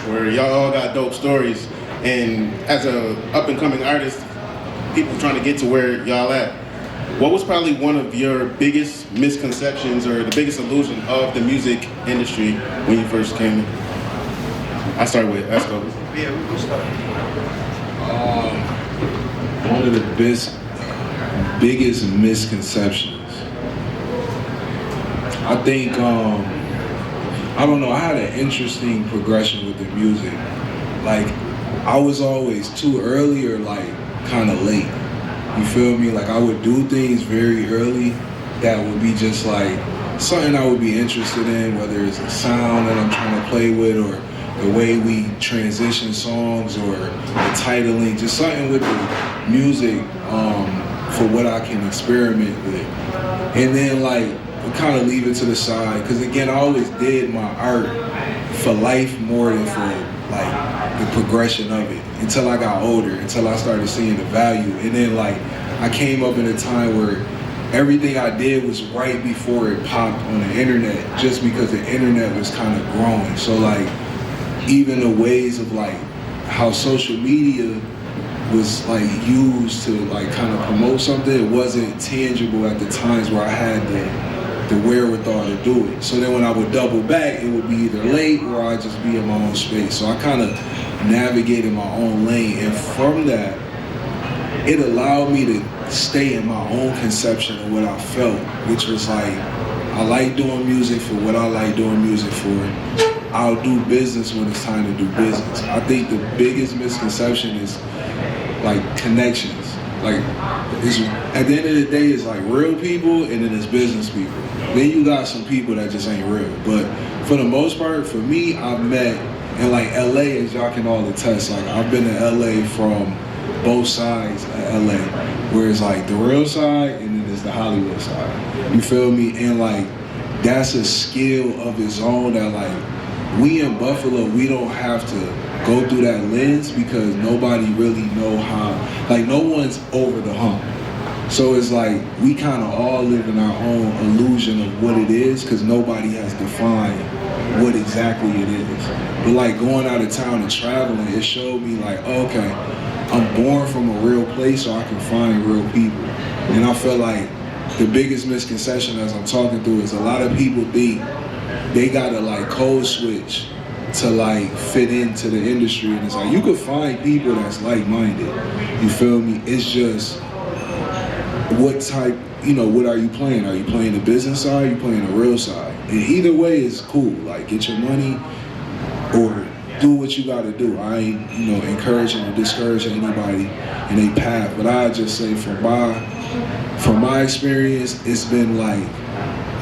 where y'all all got dope stories, and as a up and coming artist, people trying to get to where y'all at. What was probably one of your biggest misconceptions or the biggest illusion of the music industry when you first came in? I started with Essco. Yeah, we'll start. One of the biggest misconceptions. I think, I don't know, I had an interesting progression with the music. Like, I was always too early or like kind of late. You feel me? Like I would do things very early that would be just like something I would be interested in, whether it's a sound that I'm trying to play with or the way we transition songs or the titling, just something with the music for what I can experiment with. And then like, kind of leave it to the side, because again, I always did my art for life more than for like the progression of it until I got older, until I started seeing the value. And then like, I came up in a time where everything I did was right before it popped on the internet, just because the internet was kind of growing. So like, even the ways of like how social media was like used to like kind of promote something, it wasn't tangible at the times where I had the wherewithal to do it. So then when I would double back, it would be either late or I'd just be in my own space. So I kind of navigated my own lane, and from that, it allowed me to stay in my own conception of what I felt, which was like, I like doing music for what I like doing music for. I'll do business when it's time to do business. I think the biggest misconception is like connections. Like, it's, at the end of the day, it's like real people and then it's business people. Then you got some people that just ain't real. But for the most part, for me, I've met, and like LA, as y'all can all attest, like I've been to LA from both sides of LA, where it's like the real side and then there's the Hollywood side. You feel me? And like, that's a skill of its own that like, we in Buffalo, we don't have to go through that lens because nobody really know how, like no one's over the hump. So it's like, we kind of all live in our own illusion of what it is because nobody has defined what exactly it is. But like going out of town and traveling, it showed me like, okay, I'm born from a real place so I can find real people. And I feel like the biggest misconception as I'm talking through is a lot of people think they gotta like code switch to like fit into the industry, and it's like you could find people that's like-minded. You feel me? It's just what type, you know, what are you playing? Are you playing the business side? Are you playing the real side? And either way is cool. Like get your money or do what you gotta do. I ain't, you know, encouraging or discouraging anybody in a path, but I just say from my experience, it's been like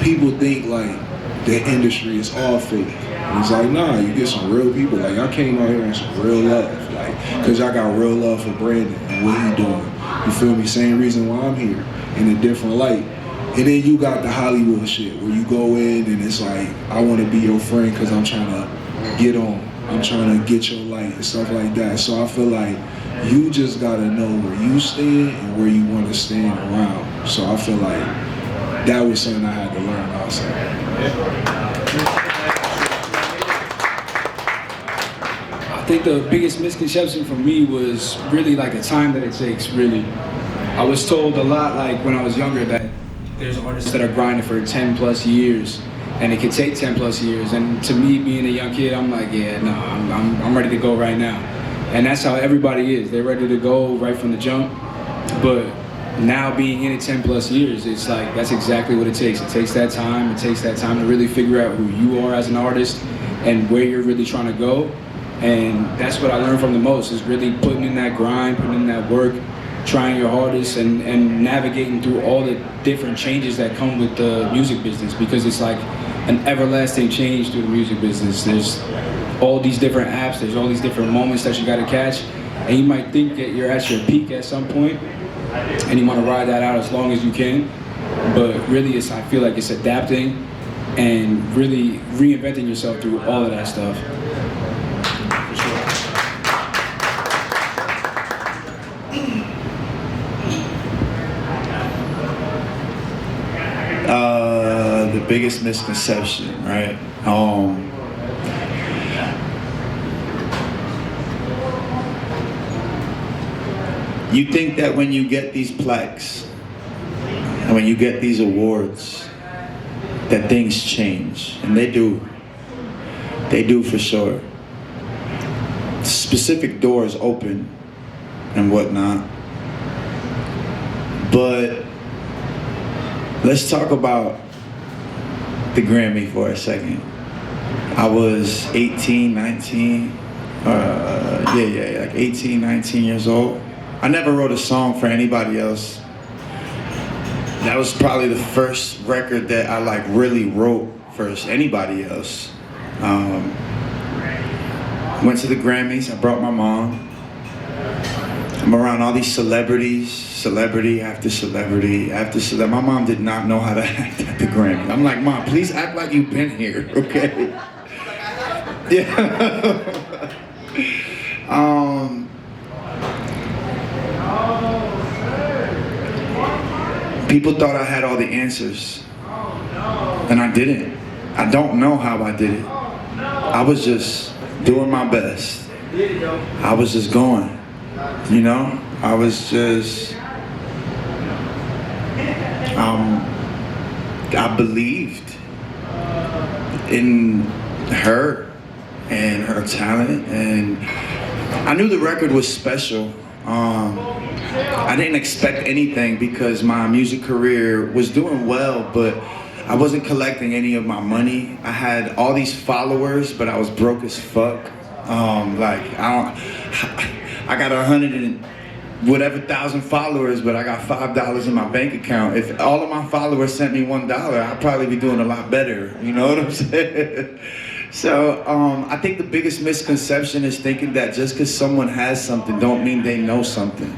people think like the industry is all fake. And it's like, nah, you get some real people. Like, I came out here on some real love. Like, cause I got real love for Brandon and what he doing. You feel me? Same reason why I'm here, in a different light. And then you got the Hollywood shit where you go in and it's like, I wanna be your friend cause I'm trying to get on. I'm trying to get your light and stuff like that. So I feel like you just gotta know where you stand and where you wanna stand around. So I feel like that was something I had to learn outside. I think the biggest misconception for me was really like the time that it takes, really. I was told a lot, like when I was younger, that there's artists that are grinding for 10 plus years and it could take 10 plus years. And to me, being a young kid, I'm like, yeah, no, I'm ready to go right now. And that's how everybody is. They're ready to go right from the jump. But now being in it 10 plus years, it's like, that's exactly what it takes. It takes that time. It takes that time to really figure out who you are as an artist and where you're really trying to go. And that's what I learned from the most, is really putting in that grind, putting in that work, trying your hardest, and navigating through all the different changes that come with the music business, because it's like an everlasting change through the music business. There's all these different apps, there's all these different moments that you gotta catch, and you might think that you're at your peak at some point, and you wanna ride that out as long as you can, but really I feel like it's adapting and really reinventing yourself through all of that stuff. The biggest misconception, right? You think that when you get these plaques and when you get these awards, that things change, and they do. They do for sure. Specific doors open and whatnot. But let's talk about the Grammy for a second. I was 18, 19, like 18, 19 years old. I never wrote a song for anybody else. That was probably the first record that I like really wrote for anybody else. Went to the Grammys, I brought my mom. I'm around all these celebrities, celebrity after celebrity after celebrity. My mom did not know how to act at the Grammys. I'm like, Mom, please act like you've been here, okay? Yeah. People thought I had all the answers, and I didn't. I don't know how I did it. I was just doing my best. I was just going, you know? I was just, I believed in her and her talent, and I knew the record was special. I didn't expect anything because my music career was doing well, but I wasn't collecting any of my money. I had all these followers, but I was broke as fuck. I got 100 and whatever thousand followers, but I got $5 in my bank account. If all of my followers sent me $1, I'd probably be doing a lot better. You know what I'm saying? So I think the biggest misconception is thinking that just because someone has something don't mean they know something.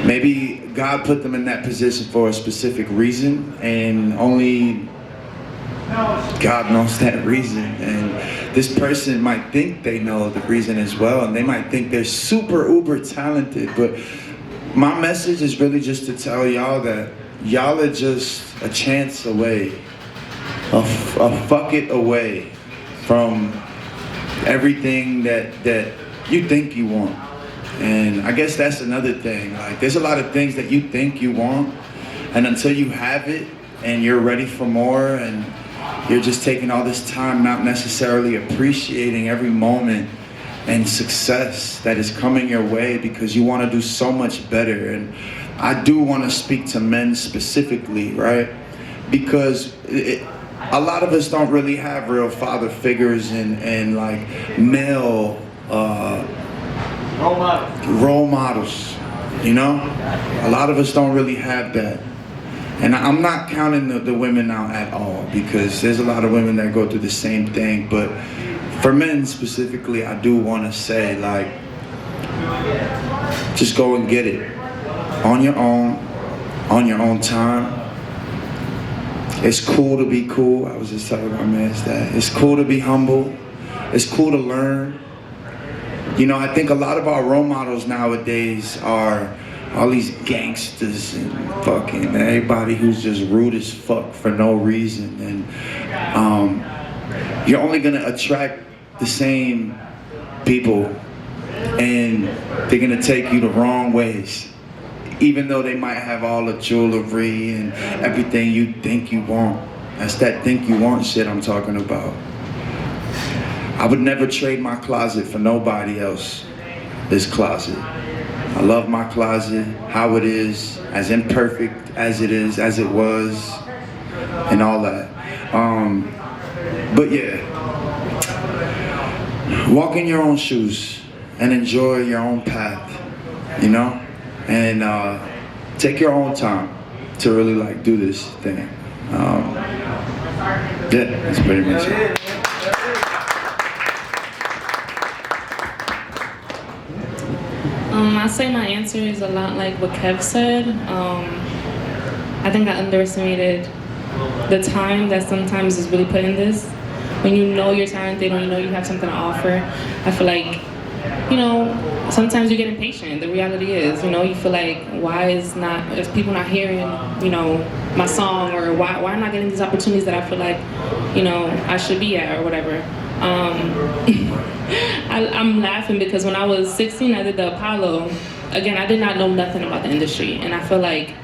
Maybe God put them in that position for a specific reason, and only God knows that reason. And this person might think they know the reason as well, and they might think they're super uber talented, but my message is really just to tell y'all that y'all are just a chance away, a fuck it away from everything that you think you want. And I guess that's another thing. Like, there's a lot of things that you think you want, and until you have it and you're ready for more, and you're just taking all this time not necessarily appreciating every moment and success that is coming your way because you want to do so much better. And I do want to speak to men specifically, right? Because a lot of us don't really have real father figures and like male role models, you know? A lot of us don't really have that. And I'm not counting the women out at all, because there's a lot of women that go through the same thing. But for men specifically, I do want to say, like, just go and get it on your own time. It's cool to be cool. I was just telling my man that. It's cool to be humble. It's cool to learn. You know, I think a lot of our role models nowadays are all these gangsters and fucking everybody who's just rude as fuck for no reason. And you're only gonna attract the same people, and they're gonna take you the wrong ways. Even though they might have all the jewelry and everything you think you want. That's that think you want shit I'm talking about. I would never trade my closet for nobody else. This closet. I love my closet, how it is, as imperfect as it is, as it was, and all that. But yeah, walk in your own shoes and enjoy your own path, you know? And take your own time to really like do this thing. Yeah, that's pretty much it. I say my answer is a lot like what Kev said. I think I underestimated the time that sometimes is really put in this. When you know you're talented, when you know you have something to offer, I feel like, you know, sometimes you get impatient. The reality is, you know, you feel like, is people not hearing, you know, my song, or why am I not getting these opportunities that I feel like, you know, I should be at or whatever. I'm laughing because when I was 16, I did the Apollo, again, I did not know nothing about the industry, and I feel like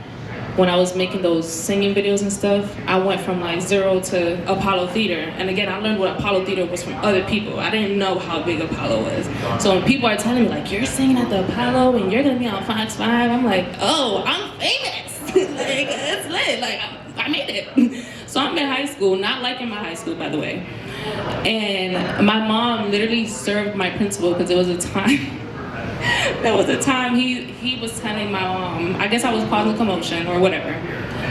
when I was making those singing videos and stuff, I went from like 0 to Apollo Theater. And again, I learned what Apollo Theater was from other people. I didn't know how big Apollo was. So when people are telling me like, you're singing at the Apollo and you're gonna be on Fox 5, I'm like, oh, I'm famous. Like, it's lit, like, I made it. So I'm in high school, not liking my high school, by the way. And my mom literally served my principal because it was a time, there was a time he was telling my mom, I guess I was causing commotion or whatever,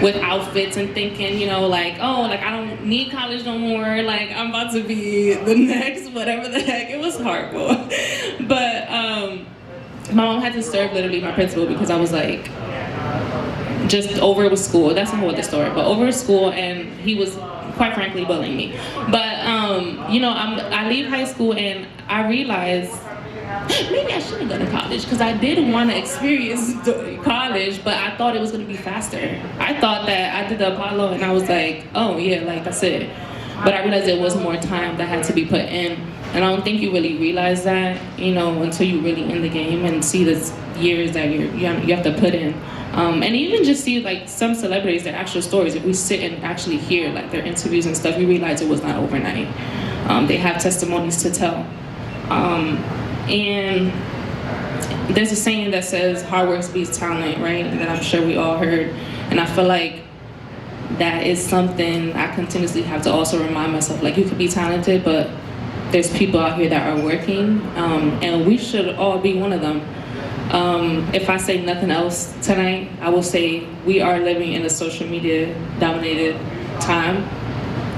with outfits and thinking, you know, like, oh, like I don't need college no more, like I'm about to be the next whatever the heck. It was horrible. But my mom had to serve literally my principal because I was like, just over with school. That's a whole other story, but over with school, and he was quite frankly bullying me. But you know, I leave high school and I realized maybe I shouldn't go to college because I did want to experience college, but I thought it was going to be faster. I thought that I did the Apollo and I was like, oh yeah, like that's it. But I realized there was more time that had to be put in, and I don't think you really realize that, you know, until you really in the game and see the years that you have to put in. And even just see like some celebrities, their actual stories. If we sit and actually hear like their interviews and stuff, we realize it was not overnight. They have testimonies to tell. And there's a saying that says hard work beats talent, right? That I'm sure we all heard. And I feel like that is something I continuously have to also remind myself, like you could be talented, but there's people out here that are working, and we should all be one of them. If I say nothing else tonight, I will say we are living in a social media dominated time.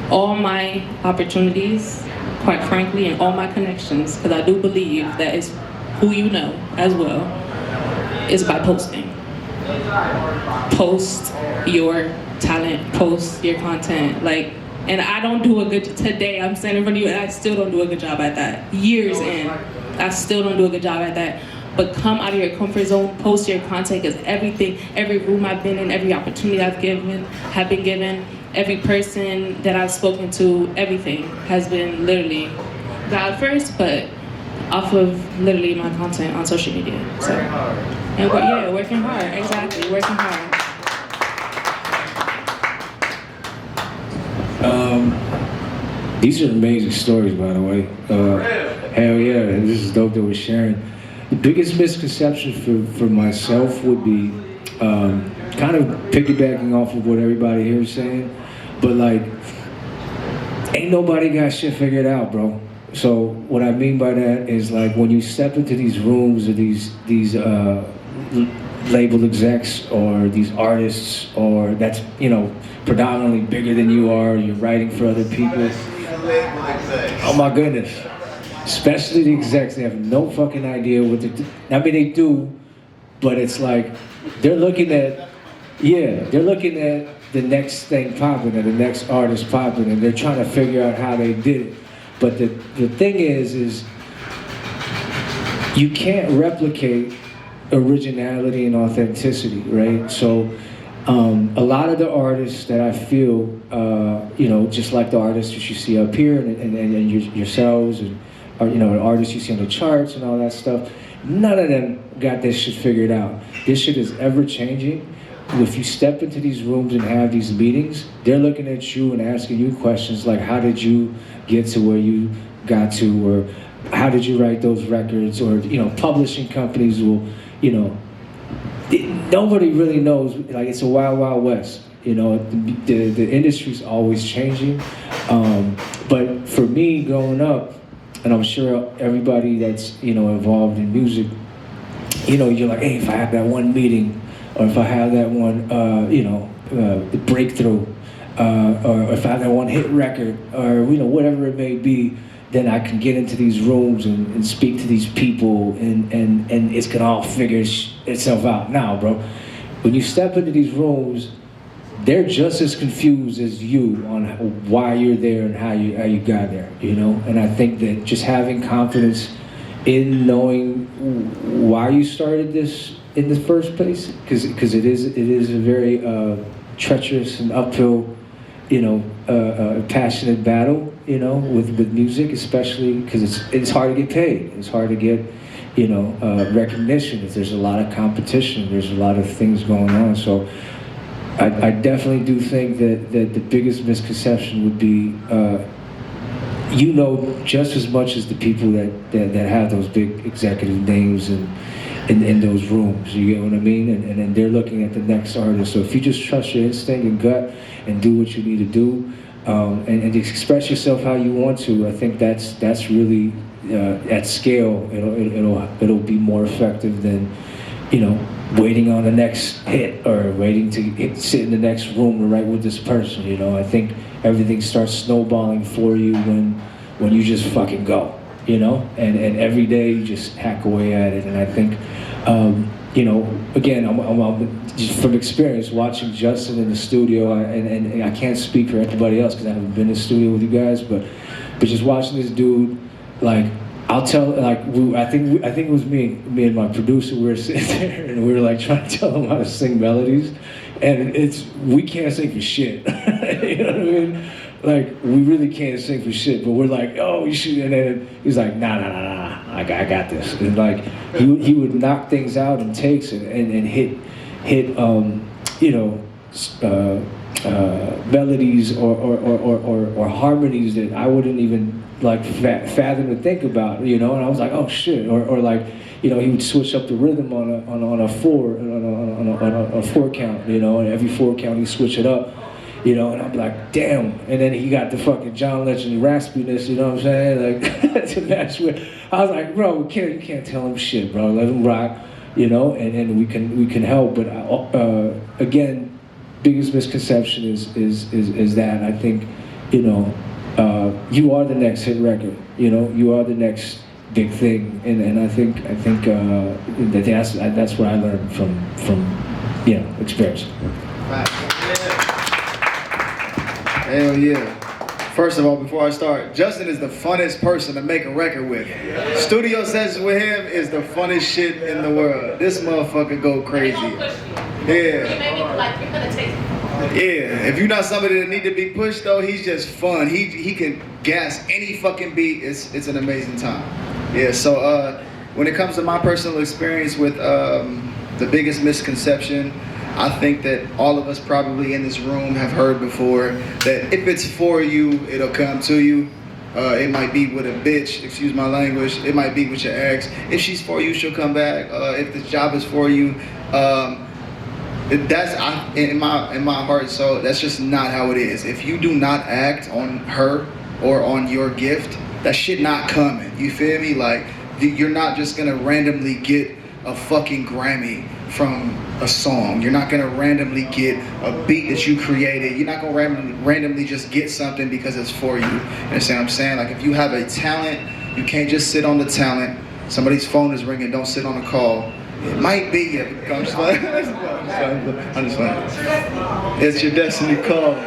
All my opportunities, quite frankly, and all my connections, because I do believe that is who you know as well, is by posting. Post your talent, post your content. Like, and I don't do a good, today I'm standing in front of you and I still don't do a good job at that. Years in, I still don't do a good job at that. But come out of your comfort zone, post your content, because everything, every room I've been in, every opportunity have been given, every person that I've spoken to, everything has been literally God first, but off of literally my content on social media. So, and yeah, working hard, exactly, working hard. These are amazing stories, by the way. Hell yeah, and this is dope that we're sharing. The biggest misconception for myself would be kind of piggybacking off of what everybody here is saying, but like, ain't nobody got shit figured out, bro. So what I mean by that is like when you step into these rooms or these label execs or these artists or that's, you know, predominantly bigger than you are, you're writing for other people. Oh my goodness. Especially the execs, they have no fucking idea what to do. I mean, they do, but it's like, they're looking at, they're looking at the next thing popping or the next artist popping, and they're trying to figure out how they did it. But the thing is you can't replicate originality and authenticity, right? So a lot of the artists that I feel, you know, just like the artists that you see up here and yourselves, and, or, you know, the artists you see on the charts and all that stuff, none of them got this shit figured out. This shit is ever changing. If you step into these rooms and have these meetings, they're looking at you and asking you questions like, how did you get to where you got to, or how did you write those records, or, you know, publishing companies will, you know, nobody really knows. Like, it's a wild, wild west. You know, the industry's always changing. But for me, growing up, and I'm sure everybody that's, you know, involved in music, you know, you're like, hey, if I have that one meeting, or if I have that one, you know, the breakthrough, or if I have that one hit record, or, you know, whatever it may be, then I can get into these rooms and speak to these people, and it's gonna all figure itself out. Now, bro, when you step into these rooms, they're just as confused as you on why you're there and how you got there, you know? And I think that just having confidence in knowing why you started this in the first place, because it is a very treacherous and uphill, you know, passionate battle, you know, with music, especially because it's hard to get paid. It's hard to get, recognition. There's a lot of competition. There's a lot of things going on. So I definitely do think that the biggest misconception would be, just as much as the people that have those big executive names and in those rooms, you get what I mean? And then they're looking at the next artist. So if you just trust your instinct and gut and do what you need to do, and express yourself how you want to, I think that's really at scale. It'll be more effective than waiting on the next hit or waiting to sit in the next room to write with this person. I think everything starts snowballing for you when you just fucking go. And every day you just hack away at it. And I think, again, I'm just from experience watching Justin in the studio, and I can't speak for everybody else because I haven't been in the studio with you guys, but just watching this dude, like, I'll tell, like, I think it was me and my producer, we were sitting there and we were like trying to tell him how to sing melodies, and we can't sing for shit. You know what I mean? Like, we really can't sing for shit, but we're like, oh, you should, and then he's like, nah, I got this. And like, he would knock things out and takes it and hit melodies or harmonies that I wouldn't even like fathom to think about, and I was like, oh shit, or like, he would switch up the rhythm on a four count, and every 4 count he'd switch it up. And I'm like, damn. And then he got the fucking John Legend raspiness, you know what I'm saying? Like, to match with. I was like, bro, you can't tell him shit, bro. Let him rock, and we can help. But again, biggest misconception is that I think, you are the next hit record. You are the next big thing, and I think that's what I learned from experience. Right. Hell yeah. First of all, before I start, Justin is the funnest person to make a record with. Studio sessions with him is the funnest shit in the world. This motherfucker go crazy. Yeah. Yeah, if you're not somebody that need to be pushed though, he's just fun. He can gas any fucking beat. It's an amazing time. Yeah, so when it comes to my personal experience with the biggest misconception, I think that all of us probably in this room have heard before that if it's for you, it'll come to you. It might be with a bitch, excuse my language. It might be with your ex. If she's for you, she'll come back. If the job is for you, that's in my heart. So that's just not how it is. If you do not act on her or on your gift, that shit not coming. You feel me? Like, you're not just gonna randomly get a fucking Grammy from a song. You're not gonna randomly get a beat that you created. You're not gonna randomly just get something because it's for you. You understand what I'm saying? Like, if you have a talent, you can't just sit on the talent. Somebody's phone is ringing, don't sit on the call. It might be you. I'm just playing. It's your destiny call.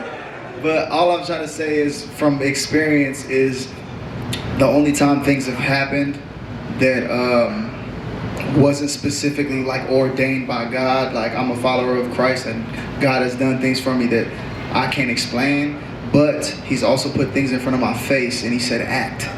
But all I'm trying to say is, from experience, is the only time things have happened that wasn't specifically like ordained by God. Like, I'm a follower of Christ and God has done things for me that I can't explain, but he's also put things in front of my face and he said, act.